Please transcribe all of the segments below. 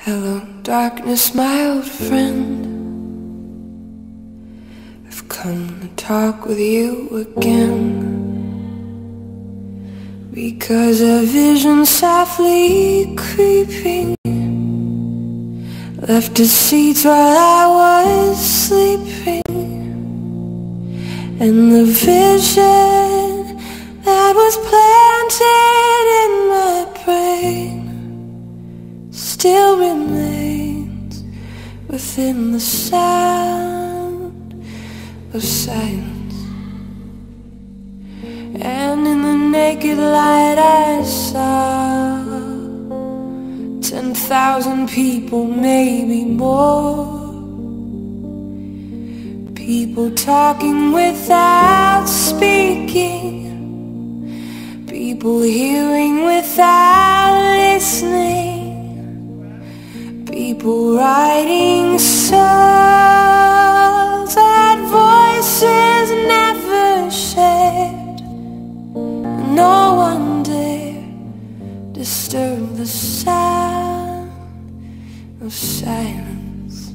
Hello, darkness, my old friend. I've come to talk with you again, because a vision softly creeping left its seeds while I was sleeping. And the vision that was planted in my brain still remains within the sound of silence. And in the naked light I saw 10,000 people, maybe more. People talking without speaking, people hearing without listening, people writing songs that voices never shared. No one dare disturb the sound of silence.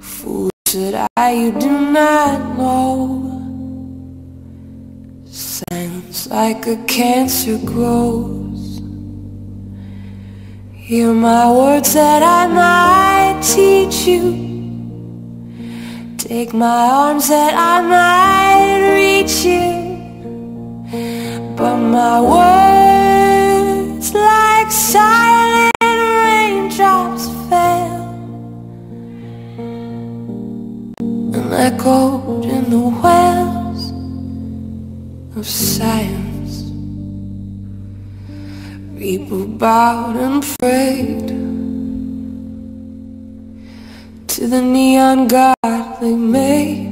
Fool said you do not know. Silence like a cancer grows. Hear my words that I might teach you. Take my arms that I might reach you. But my words like silent raindrops fell and echoed in the wells of silence. People bowed and prayed to the neon god they made,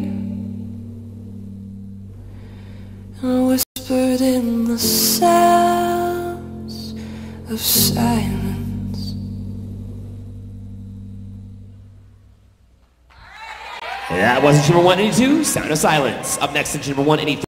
and whispered in the sounds of silence. That was number 182, Sound of Silence. Up next, number 183.